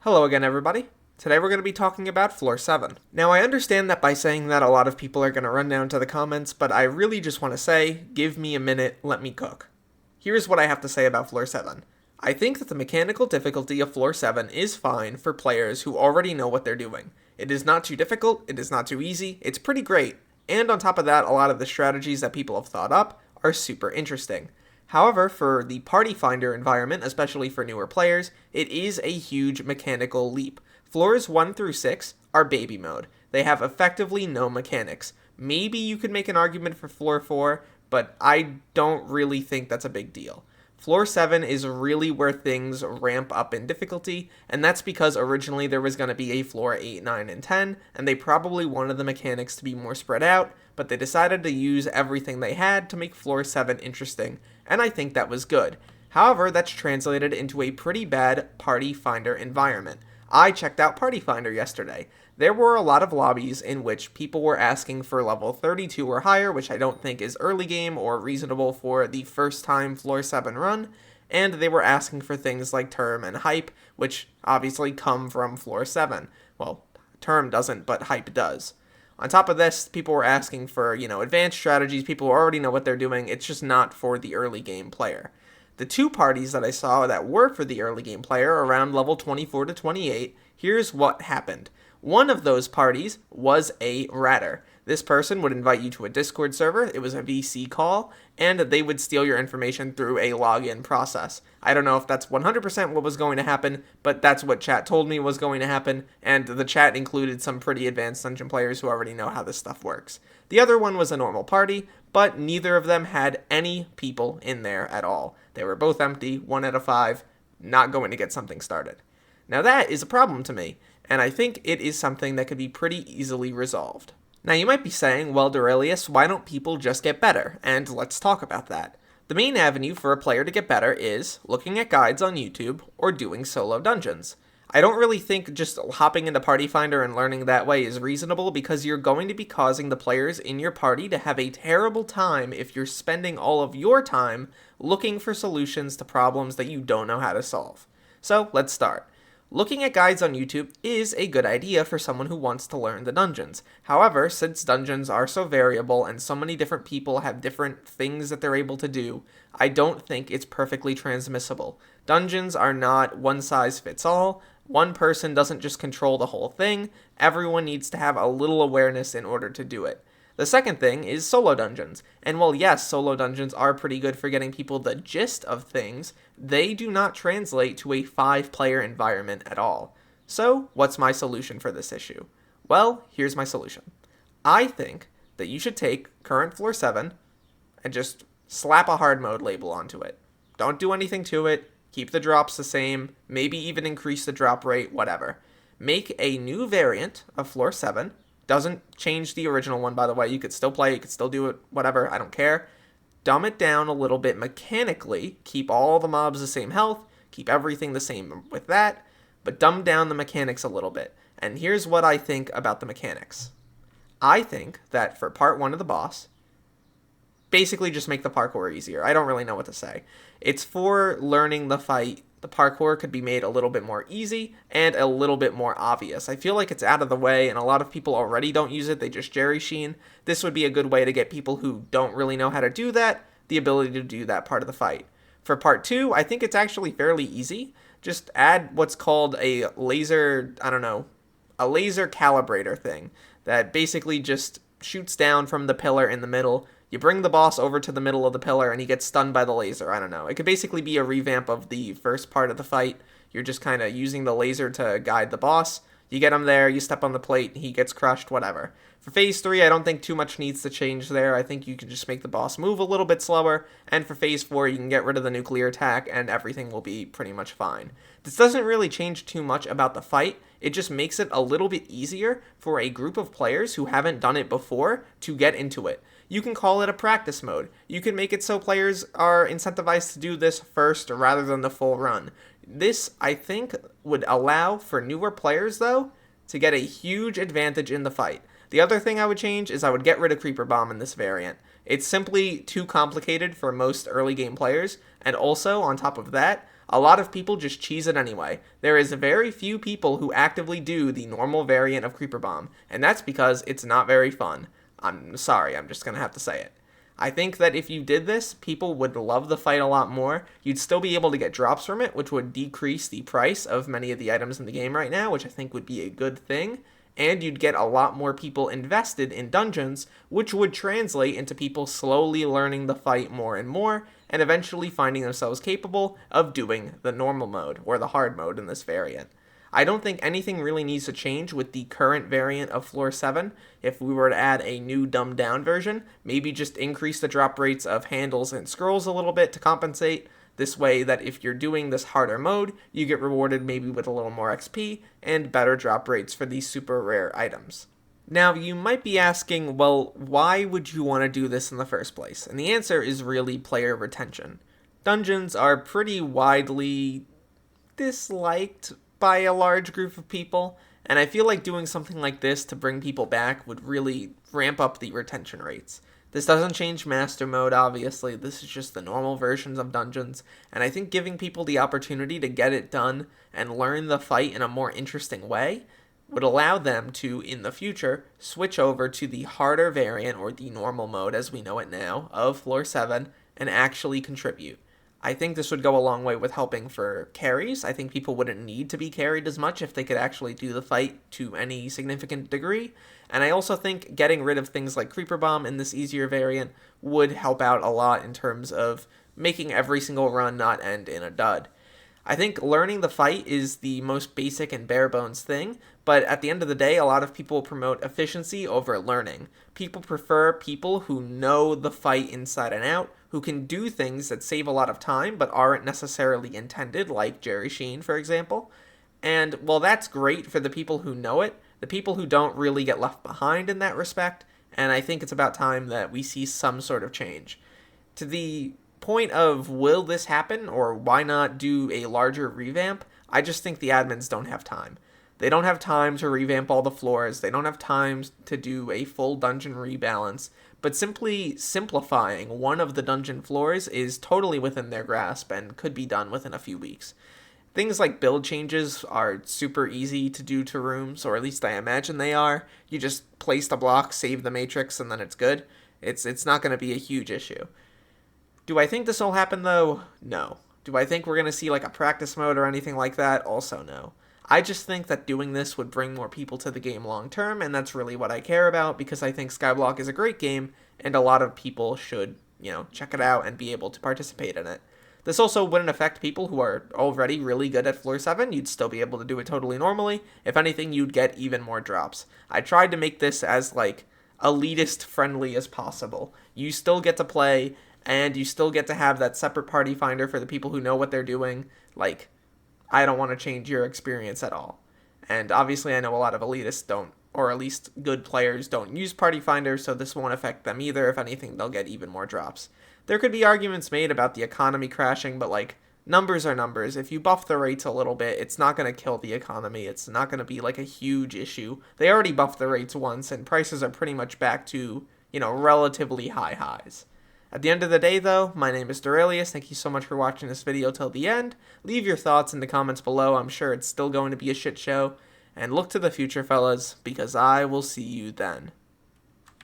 Hello again, everybody. Today we're going to be talking about Floor 7. Now, I understand that by saying that, a lot of people are going to run down to the comments, but I really just want to say, give me a minute, let me cook. Here's what I have to say about Floor 7. I think that the mechanical difficulty of Floor 7 is fine for players who already know what they're doing. It is not too difficult, it is not too easy, it's pretty great, and on top of that, a lot of the strategies that people have thought up are super interesting. However, for the Party Finder environment, especially for newer players, it is a huge mechanical leap. Floors 1 through 6 are baby mode. They have effectively no mechanics. Maybe you could make an argument for Floor 4, but I don't really think that's a big deal. Floor 7 is really where things ramp up in difficulty, and that's because originally there was going to be a Floor 8, 9, and 10, and they probably wanted the mechanics to be more spread out, but they decided to use everything they had to make Floor 7 interesting, and I think that was good. However, that's translated into a pretty bad Party Finder environment. I checked out Party Finder yesterday. There were a lot of lobbies in which people were asking for level 32 or higher, which I don't think is early game or reasonable for the first time Floor 7 run, and they were asking for things like Term and Hype, which obviously come from Floor 7. Well, Term doesn't, but Hype does. On top of this, people were asking for, advanced strategies. People already know what they're doing. It's just not for the early game player. The two parties that I saw that were for the early game player around level 24 to 28, here's what happened. One of those parties was a ratter. This person would invite you to a Discord server, it was a VC call, and they would steal your information through a login process. I don't know if that's 100% what was going to happen, but that's what chat told me was going to happen, and the chat included some pretty advanced dungeon players who already know how this stuff works. The other one was a normal party, but neither of them had any people in there at all. They were both empty, 1 out of 5, not going to get something started. Now that is a problem to me, and I think it is something that could be pretty easily resolved. Now you might be saying, well, Derailious, why don't people just get better? And let's talk about that. The main avenue for a player to get better is looking at guides on YouTube or doing solo dungeons. I don't really think just hopping into Party Finder and learning that way is reasonable because you're going to be causing the players in your party to have a terrible time if you're spending all of your time looking for solutions to problems that you don't know how to solve. So let's start. Looking at guides on YouTube is a good idea for someone who wants to learn the dungeons. However, since dungeons are so variable and so many different people have different things that they're able to do, I don't think it's perfectly transmissible. Dungeons are not one size fits all. One person doesn't just control the whole thing. Everyone needs to have a little awareness in order to do it. The second thing is solo dungeons. And while yes, solo dungeons are pretty good for getting people the gist of things, they do not translate to a 5-player environment at all. So, what's my solution for this issue? Well, here's my solution. I think that you should take current Floor 7 and just slap a hard mode label onto it. Don't do anything to it, keep the drops the same, maybe even increase the drop rate, whatever. Make a new variant of Floor 7. Doesn't change the original one, by the way. You could still play, you could still do it, whatever, I don't care. Dumb it down a little bit mechanically, keep all the mobs the same health, keep everything the same with that, but dumb down the mechanics a little bit. And here's what I think about the mechanics. I think that for part 1 of the boss, basically just make the parkour easier. I don't really know what to say. It's for learning the fight. The parkour could be made a little bit more easy and a little bit more obvious. I feel like it's out of the way and a lot of people already don't use it. They just Jerry Sheen. This would be a good way to get people who don't really know how to do that the ability to do that part of the fight. For part 2, I think it's actually fairly easy. Just add what's called a laser, a laser calibrator thing that basically just shoots down from the pillar in the middle. You bring the boss over to the middle of the pillar and he gets stunned by the laser. I don't know. It could basically be a revamp of the first part of the fight. You're just kind of using the laser to guide the boss. You get him there, you step on the plate, he gets crushed, whatever. For Phase 3, I don't think too much needs to change there. I think you can just make the boss move a little bit slower. And for Phase 4, you can get rid of the nuclear attack and everything will be pretty much fine. This doesn't really change too much about the fight. It just makes it a little bit easier for a group of players who haven't done it before to get into it. You can call it a practice mode. You can make it so players are incentivized to do this first rather than the full run. This, I think, would allow for newer players, though, to get a huge advantage in the fight. The other thing I would change is I would get rid of Creeper Bomb in this variant. It's simply too complicated for most early game players, and also, on top of that, A lot of people just cheese it anyway. There is very few people who actively do the normal variant of Creeper Bomb, and that's because it's not very fun. I'm sorry, I'm just gonna have to say it. I think that if you did this, people would love the fight a lot more. You'd still be able to get drops from it, which would decrease the price of many of the items in the game right now, which I think would be a good thing. And you'd get a lot more people invested in dungeons, which would translate into people slowly learning the fight more and more, and eventually finding themselves capable of doing the normal mode, or the hard mode in this variant. I don't think anything really needs to change with the current variant of Floor 7. If we were to add a new dumbed down version, maybe just increase the drop rates of handles and scrolls a little bit to compensate. This way that if you're doing this harder mode, you get rewarded maybe with a little more XP and better drop rates for these super rare items. Now, you might be asking, well, why would you want to do this in the first place? And the answer is really player retention. Dungeons are pretty widely disliked by a large group of people, and I feel like doing something like this to bring people back would really ramp up the retention rates. This doesn't change Master Mode, obviously. This is just the normal versions of dungeons, and I think giving people the opportunity to get it done and learn the fight in a more interesting way would allow them to, in the future, switch over to the harder variant, or the normal mode as we know it now, of Floor 7, and actually contribute. I think this would go a long way with helping for carries. I think people wouldn't need to be carried as much if they could actually do the fight to any significant degree. And I also think getting rid of things like Creeper Bomb in this easier variant would help out a lot in terms of making every single run not end in a dud. I think learning the fight is the most basic and bare bones thing, but at the end of the day, a lot of people promote efficiency over learning. People prefer people who know the fight inside and out, who can do things that save a lot of time but aren't necessarily intended, like Jerry Sheen, for example. And while that's great for the people who know it, the people who don't really get left behind in that respect, and I think it's about time that we see some sort of change. To the point of will this happen, or why not do a larger revamp, I just think the admins don't have time. They don't have time to revamp all the floors, they don't have time to do a full dungeon rebalance, but simply simplifying one of the dungeon floors is totally within their grasp and could be done within a few weeks. Things like build changes are super easy to do to rooms, or at least I imagine they are. You just place the block, save the matrix, and then it's good. It's not going to be a huge issue. Do I think this will happen, though? No. Do I think we're going to see like a practice mode or anything like that? Also no. I just think that doing this would bring more people to the game long term, and that's really what I care about, because I think Skyblock is a great game, and a lot of people should, check it out and be able to participate in it. This also wouldn't affect people who are already really good at Floor 7. You'd still be able to do it totally normally. If anything, you'd get even more drops. I tried to make this as, elitist friendly as possible. You still get to play, and you still get to have that separate party finder for the people who know what they're doing. I don't want to change your experience at all. And obviously I know a lot of elitists don't, or at least good players don't use party finder, so this won't affect them either. If anything, they'll get even more drops. There could be arguments made about the economy crashing, but numbers are numbers. If you buff the rates a little bit, it's not going to kill the economy. It's not going to be a huge issue. They already buffed the rates once, and prices are pretty much back to, relatively high highs. At the end of the day, though, my name is Derailious. Thank you so much for watching this video till the end. Leave your thoughts in the comments below. I'm sure it's still going to be a shit show. And look to the future, fellas, because I will see you then.